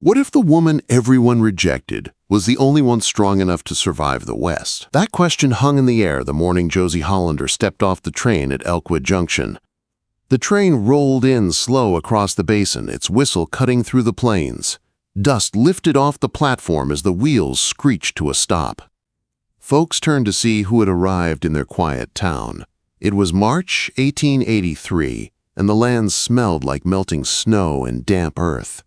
What if the woman everyone rejected was the only one strong enough to survive the West? That question hung in the air the morning Josie Hollander stepped off the train at Elkwood Junction. The train rolled in slow across the basin, its whistle cutting through the plains. Dust lifted off the platform as the wheels screeched to a stop. Folks turned to see who had arrived in their quiet town. It was March 1883, and the land smelled like melting snow and damp earth.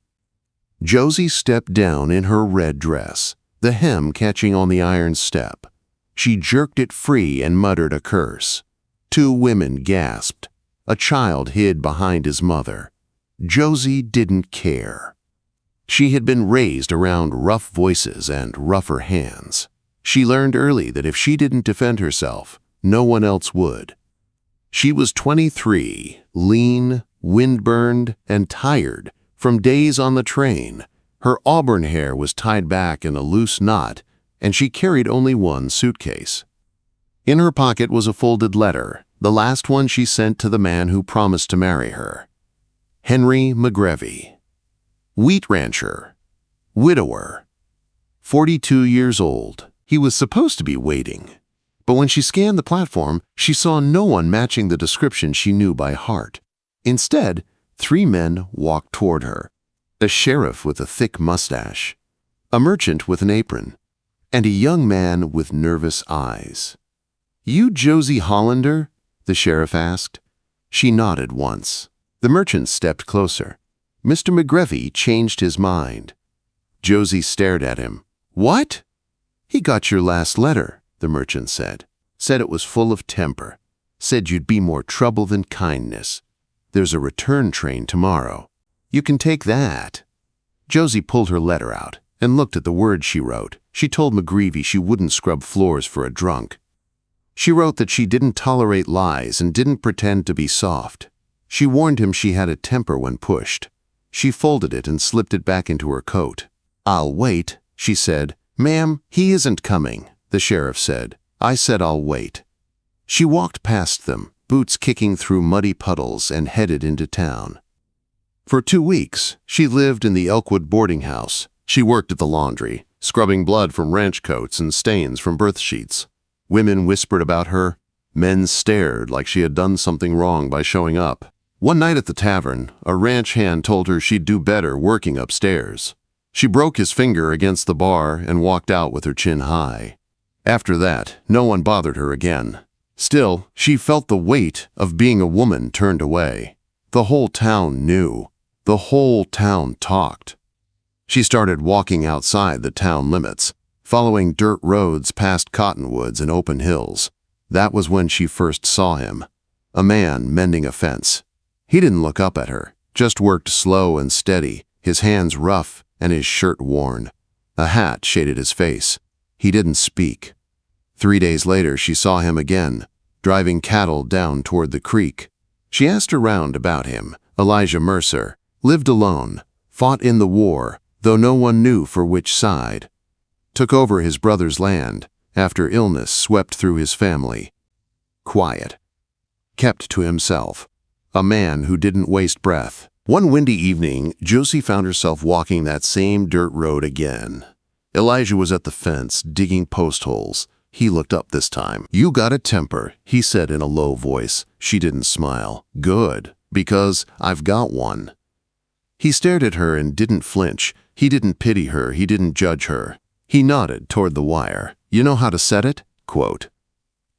Josie stepped down in her red dress, the hem catching on the iron step. She jerked it free and muttered a curse. Two women gasped. A child hid behind his mother. Josie didn't care. She had been raised around rough voices and rougher hands. She learned early that if she didn't defend herself, no one else would. She was 23, lean, windburned, and tired from days on the train. Her auburn hair was tied back in a loose knot, and she carried only one suitcase. In her pocket was a folded letter, the last one she sent to the man who promised to marry her. Henry McGrevy. Wheat rancher. Widower. 42 years old. He was supposed to be waiting. But when she scanned the platform, she saw no one matching the description she knew by heart. Instead, 3 men walked toward her. A sheriff with a thick mustache, a merchant with an apron, and a young man with nervous eyes. "You Josie Hollander?" the sheriff asked. She nodded once. The merchant stepped closer. Mr. McGrevy changed his mind. Josie stared at him. "What?" "He got your last letter," the merchant said. "Said it was full of temper. Said you'd be more trouble than kindness. There's a return train tomorrow. You can take that." Josie pulled her letter out and looked at the words she wrote. She told McGrevy she wouldn't scrub floors for a drunk. She wrote that she didn't tolerate lies and didn't pretend to be soft. She warned him she had a temper when pushed. She folded it and slipped it back into her coat. "I'll wait," she said. "Ma'am, he isn't coming," the sheriff said. "I said I'll wait." She walked past them, boots kicking through muddy puddles, and headed into town. For 2 weeks, she lived in the Elkwood boarding house. She worked at the laundry, scrubbing blood from ranch coats and stains from birth sheets. Women whispered about her. Men stared like she had done something wrong by showing up. One night at the tavern, a ranch hand told her she'd do better working upstairs. She broke his finger against the bar and walked out with her chin high. After that, no one bothered her again. Still, she felt the weight of being a woman turned away. The whole town knew. The whole town talked. She started walking outside the town limits, following dirt roads past cottonwoods and open hills. That was when she first saw him. A man mending a fence. He didn't look up at her, just worked slow and steady, his hands rough and his shirt worn. A hat shaded his face. He didn't speak. 3 days later, she saw him again, driving cattle down toward the creek. She asked around about him. Elijah Mercer. Lived alone. Fought in the war, though no one knew for which side. Took over his brother's land after illness swept through his family. Quiet. Kept to himself. A man who didn't waste breath. One windy evening, Josie found herself walking that same dirt road again. Elijah was at the fence, digging post holes. He looked up this time. "You got a temper," he said in a low voice. She didn't smile. "Good, because I've got one." He stared at her and didn't flinch. He didn't pity her. He didn't judge her. He nodded toward the wire. "You know how to set it?" Quote.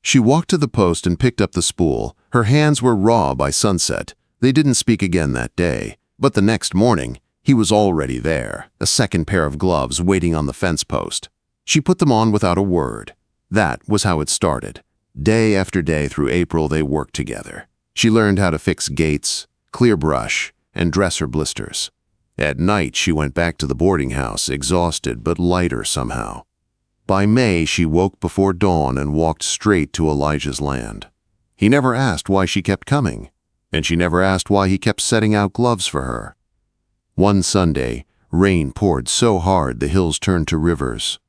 She walked to the post and picked up the spool. Her hands were raw by sunset. They didn't speak again that day. But the next morning, he was already there, a second pair of gloves waiting on the fence post. She put them on without a word. That was how it started. Day after day through April, they worked together. She learned how to fix gates, clear brush, and dress her blisters. At night, she went back to the boarding house, exhausted but lighter somehow. By May, she woke before dawn and walked straight to Elijah's land. He never asked why she kept coming, and she never asked why he kept setting out gloves for her. One Sunday, rain poured so hard the hills turned to rivers.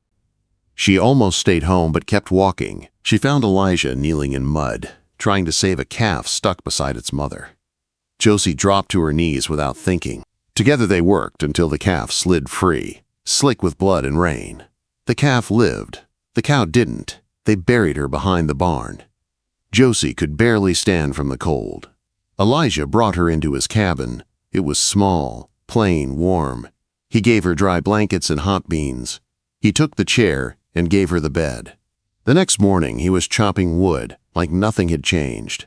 She almost stayed home but kept walking. She found Elijah kneeling in mud, trying to save a calf stuck beside its mother. Josie dropped to her knees without thinking. Together they worked until the calf slid free, slick with blood and rain. The calf lived. The cow didn't. They buried her behind the barn. Josie could barely stand from the cold. Elijah brought her into his cabin. It was small, plain, warm. He gave her dry blankets and hot beans. He took the chair and gave her the bed. The next morning he was chopping wood like nothing had changed.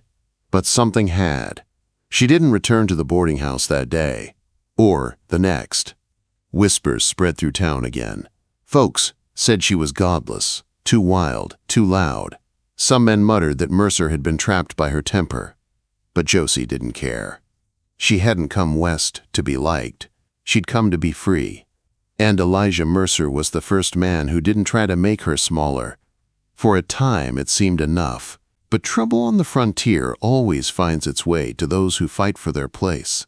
But something had. She didn't return to the boarding house that day, or the next. Whispers spread through town again. Folks said she was godless, too wild, too loud. Some men muttered that Mercer had been trapped by her temper. But Josie didn't care. She hadn't come west to be liked. She'd come to be free. And Elijah Mercer was the first man who didn't try to make her smaller. For a time it seemed enough. But trouble on the frontier always finds its way to those who fight for their place.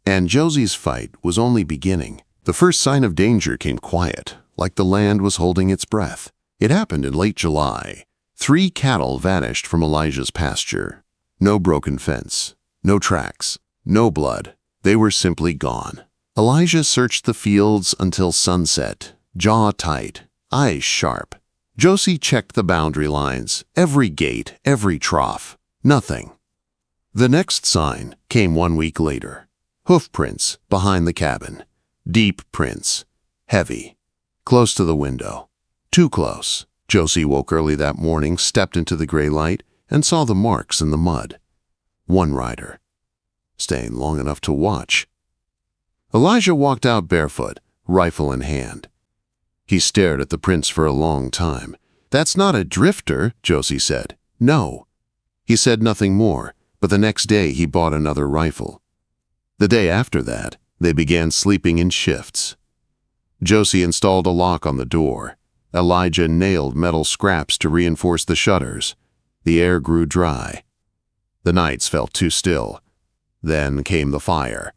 And Josie's fight was only beginning. The first sign of danger came quiet, like the land was holding its breath. It happened in late July. 3 cattle vanished from Elijah's pasture. No broken fence, no tracks, no blood. They were simply gone. Elijah searched the fields until sunset, jaw tight, eyes sharp. Josie checked the boundary lines, every gate, every trough. Nothing. The next sign came 1 week later. Hoof prints behind the cabin. Deep prints. Heavy. Close to the window. Too close. Josie woke early that morning, stepped into the gray light, and saw the marks in the mud. One rider. Staying long enough to watch. Elijah walked out barefoot, rifle in hand. He stared at the prints for a long time. "That's not a drifter," Josie said. "No." He said nothing more, but the next day he bought another rifle. The day after that, they began sleeping in shifts. Josie installed a lock on the door. Elijah nailed metal scraps to reinforce the shutters. The air grew dry. The nights felt too still. Then came the fire.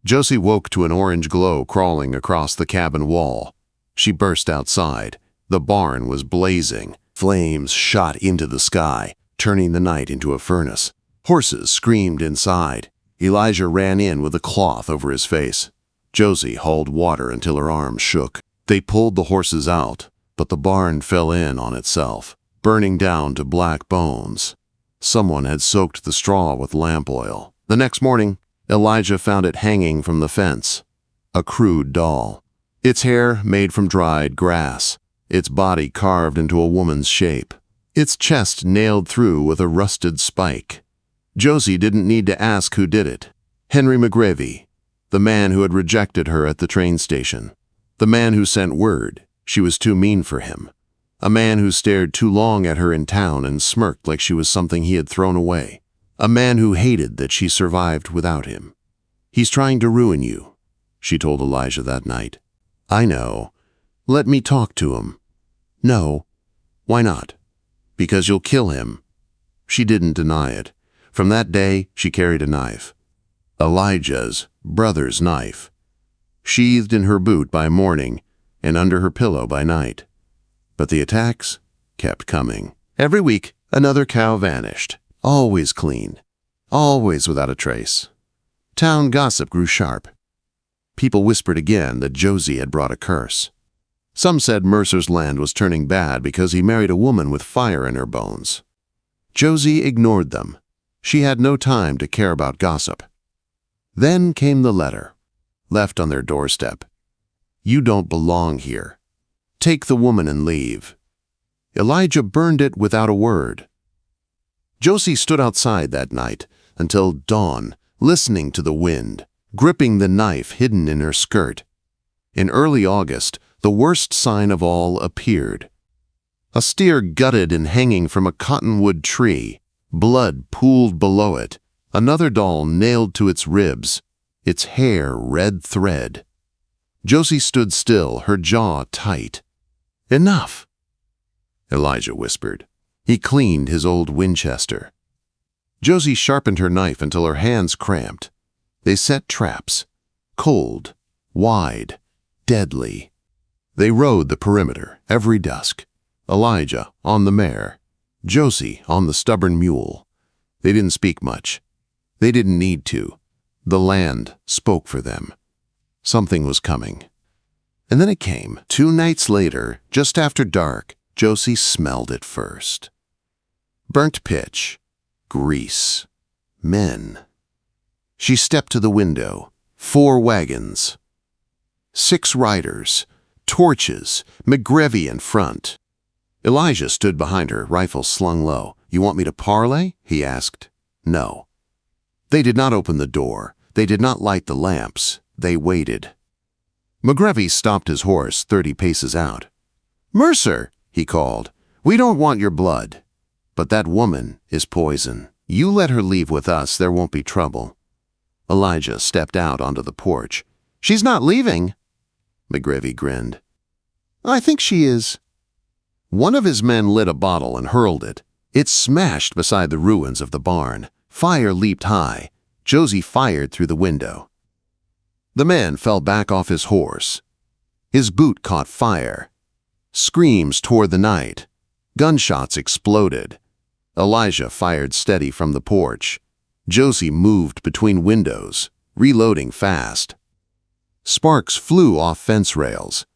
Josie woke to an orange glow crawling across the cabin wall. She burst outside. The barn was blazing. Flames shot into the sky, turning the night into a furnace. Horses screamed inside. Elijah ran in with a cloth over his face. Josie hauled water until her arms shook. They pulled the horses out, but the barn fell in on itself, burning down to black bones. Someone had soaked the straw with lamp oil. The next morning, Elijah found it hanging from the fence. A crude doll. Its hair made from dried grass, its body carved into a woman's shape, its chest nailed through with a rusted spike. Josie didn't need to ask who did it. Henry McGravy, the man who had rejected her at the train station, the man who sent word she was too mean for him, a man who stared too long at her in town and smirked like she was something he had thrown away, a man who hated that she survived without him. "He's trying to ruin you," she told Elijah that night. "I know. Let me talk to him." "No." "Why not?" "Because you'll kill him." She didn't deny it. From that day, she carried a knife. Elijah's brother's knife. Sheathed in her boot by morning and under her pillow by night. But the attacks kept coming. Every week, another cow vanished. Always clean. Always without a trace. Town gossip grew sharp. People whispered again that Josie had brought a curse. Some said Mercer's land was turning bad because he married a woman with fire in her bones. Josie ignored them. She had no time to care about gossip. Then came the letter, left on their doorstep. "You don't belong here. Take the woman and leave." Elijah burned it without a word. Josie stood outside that night until dawn, listening to the wind, gripping the knife hidden in her skirt. In early August, the worst sign of all appeared. A steer gutted and hanging from a cottonwood tree, blood pooled below it, another doll nailed to its ribs, its hair red thread. Josie stood still, her jaw tight. "Enough," Elijah whispered. He cleaned his old Winchester. Josie sharpened her knife until her hands cramped. They set traps, cold, wide, deadly. They rode the perimeter every dusk. Elijah on the mare, Josie on the stubborn mule. They didn't speak much. They didn't need to. The land spoke for them. Something was coming. And then it came. 2 nights later, just after dark, Josie smelled it first. Burnt pitch, grease, men. She stepped to the window. 4 wagons, 6 riders, torches, McGrevy in front. Elijah stood behind her, rifle slung low. "You want me to parley?" he asked. No. They did not open the door. They did not light the lamps. They waited. McGrevy stopped his horse 30 paces out. "Mercer," he called, "we don't want your blood. But that woman is poison. You let her leave with us, there won't be trouble." Elijah stepped out onto the porch. "She's not leaving." McGrevy grinned. "I think she is." One of his men lit a bottle and hurled it. It smashed beside the ruins of the barn. Fire leaped high. Josie fired through the window. The man fell back off his horse. His boot caught fire. Screams tore the night. Gunshots exploded. Elijah fired steady from the porch. Josie moved between windows, reloading fast. Sparks flew off fence rails.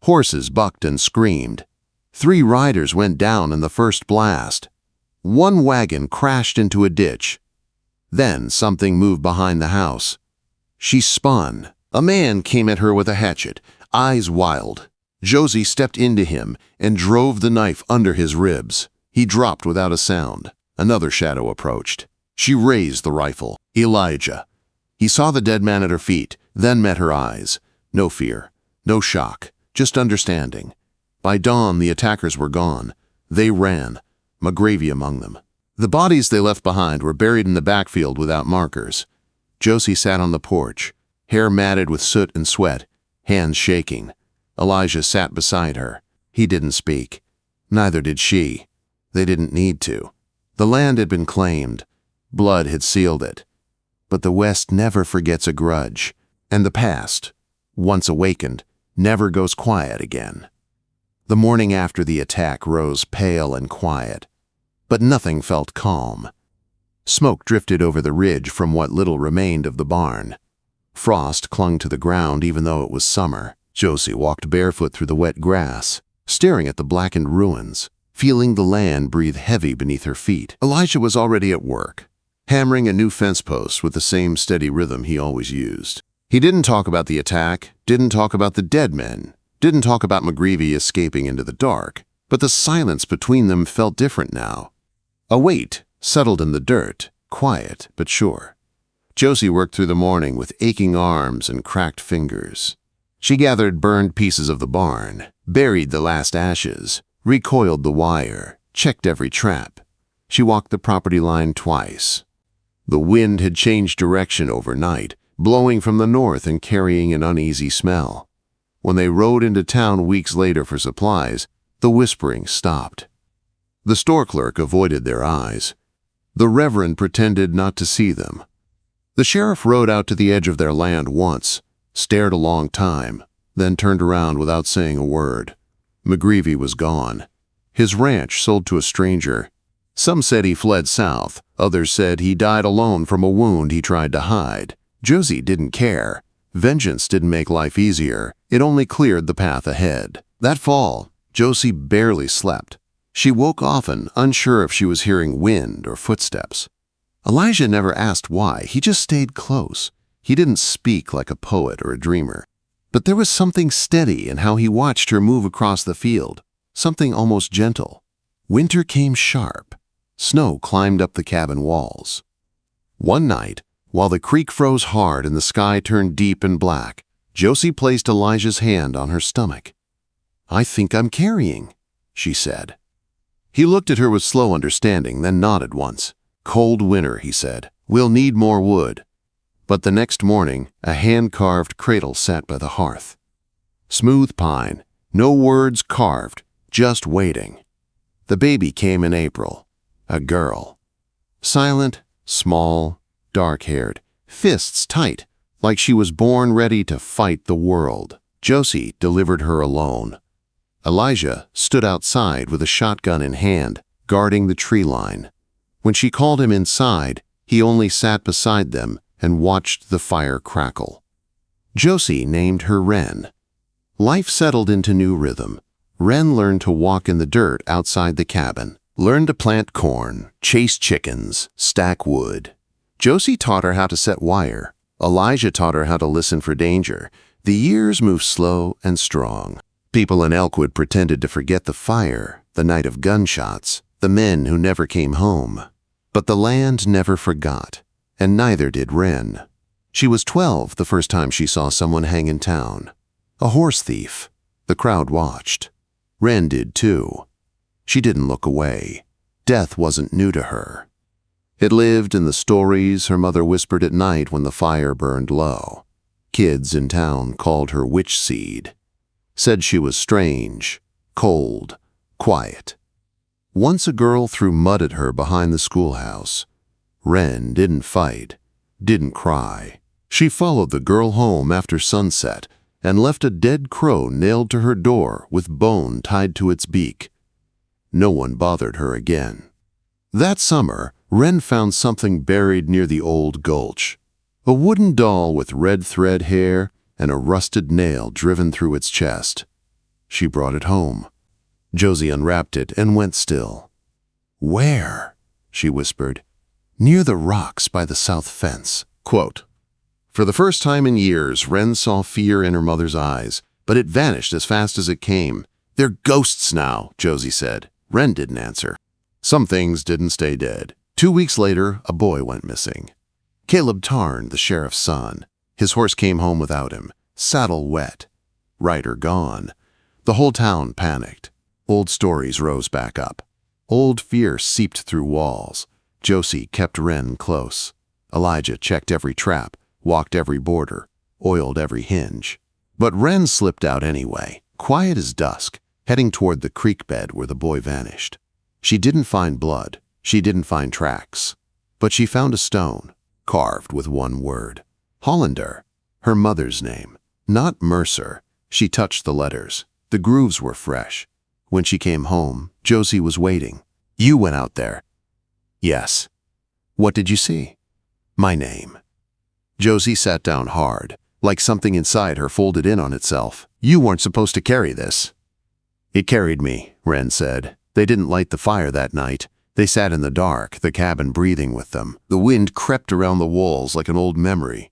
Horses bucked and screamed. 3 riders went down in the first blast. 1 wagon crashed into a ditch. Then something moved behind the house. She spun. A man came at her with a hatchet, eyes wild. Josie stepped into him and drove the knife under his ribs. He dropped without a sound. Another shadow approached. She raised the rifle. Elijah. He saw the dead man at her feet, then met her eyes. No fear, no shock, just understanding. By dawn, the attackers were gone. They ran, McGrevy among them. The bodies they left behind were buried in the backfield without markers. Josie sat on the porch, hair matted with soot and sweat, hands shaking. Elijah sat beside her. He didn't speak. Neither did she. They didn't need to. The land had been claimed. Blood had sealed it. But the West never forgets a grudge, and the past, once awakened, never goes quiet again. The morning after the attack rose pale and quiet, but nothing felt calm. Smoke drifted over the ridge from what little remained of the barn. Frost clung to the ground even though it was summer. Josie walked barefoot through the wet grass, staring at the blackened ruins, feeling the land breathe heavy beneath her feet. Elijah was already at work, hammering a new fence post with the same steady rhythm he always used. He didn't talk about the attack, didn't talk about the dead men, didn't talk about McGrevy escaping into the dark, but the silence between them felt different now. A weight settled in the dirt, quiet but sure. Josie worked through the morning with aching arms and cracked fingers. She gathered burned pieces of the barn, buried the last ashes, recoiled the wire, checked every trap. She walked the property line twice. The wind had changed direction overnight, blowing from the north and carrying an uneasy smell. When they rode into town weeks later for supplies, the whispering stopped. The store clerk avoided their eyes. The reverend pretended not to see them. The sheriff rode out to the edge of their land once, stared a long time, then turned around without saying a word. McGrevy was gone. His ranch sold to a stranger. Some said he fled south. Others said he died alone from a wound he tried to hide. Josie didn't care. Vengeance didn't make life easier. It only cleared the path ahead. That fall, Josie barely slept. She woke often, unsure if she was hearing wind or footsteps. Elijah never asked why. He just stayed close. He didn't speak like a poet or a dreamer. But there was something steady in how he watched her move across the field, something almost gentle. Winter came sharp. Snow climbed up the cabin walls. One night, while the creek froze hard and the sky turned deep and black, Josie placed Elijah's hand on her stomach. "I think I'm carrying," she said. He looked at her with slow understanding, then nodded once. "Cold winter," he said. "We'll need more wood." But the next morning, a hand-carved cradle sat by the hearth. Smooth pine, no words carved, just waiting. The baby came in April. A girl. Silent, small, dark-haired, fists tight, like she was born ready to fight the world. Josie delivered her alone. Elijah stood outside with a shotgun in hand, guarding the tree line. When she called him inside, he only sat beside them and watched the fire crackle. Josie named her Wren. Life settled into new rhythm. Wren learned to walk in the dirt outside the cabin, learned to plant corn, chase chickens, stack wood. Josie taught her how to set wire. Elijah taught her how to listen for danger. The years moved slow and strong. People in Elkwood pretended to forget the fire, the night of gunshots, the men who never came home. But the land never forgot, and neither did Wren. She was 12 the first time she saw someone hang in town. A horse thief. The crowd watched. Wren did too. She didn't look away. Death wasn't new to her. It lived in the stories her mother whispered at night when the fire burned low. Kids in town called her witch seed. Said she was strange, cold, quiet. Once a girl threw mud at her behind the schoolhouse. Wren didn't fight, didn't cry. She followed the girl home after sunset and left a dead crow nailed to her door with bone tied to its beak. No one bothered her again. That summer, Wren found something buried near the old gulch. A wooden doll with red thread hair and a rusted nail driven through its chest. She brought it home. Josie unwrapped it and went still. "Where?" she whispered. "Near the rocks by the south fence." Quote, "For the first time in years, Wren saw fear in her mother's eyes, but it vanished as fast as it came. "They're ghosts now," Josie said. Wren didn't answer. Some things didn't stay dead. 2 weeks later, a boy went missing. Caleb Tarn, the sheriff's son. His horse came home without him, saddle wet, rider gone. The whole town panicked. Old stories rose back up. Old fear seeped through walls. Josie kept Wren close. Elijah checked every trap, walked every border, oiled every hinge. But Wren slipped out anyway, quiet as dusk, heading toward the creek bed where the boy vanished. She didn't find blood. She didn't find tracks. But she found a stone, carved with one word. Hollander, her mother's name. Not Mercer. She touched the letters. The grooves were fresh. When she came home, Josie was waiting. "You went out there." "Yes." "What did you see?" "My name." Josie sat down hard, like something inside her folded in on itself. "You weren't supposed to carry this." "It carried me," Wren said. "They didn't light the fire that night. They sat in the dark, the cabin breathing with them. The wind crept around the walls like an old memory.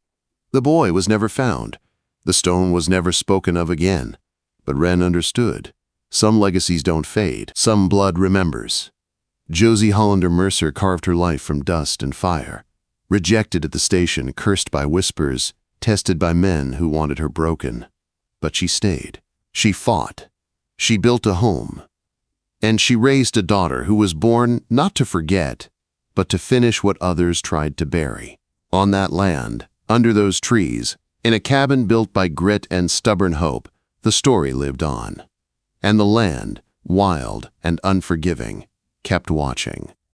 The boy was never found. The stone was never spoken of again. But Wren understood. Some legacies don't fade. Some blood remembers. Josie Hollander Mercer carved her life from dust and fire. Rejected at the station, cursed by whispers, tested by men who wanted her broken. But she stayed. She fought. She built a home. And she raised a daughter who was born not to forget, but to finish what others tried to bury. On that land, under those trees, in a cabin built by grit and stubborn hope, the story lived on. And the land, wild and unforgiving, kept watching.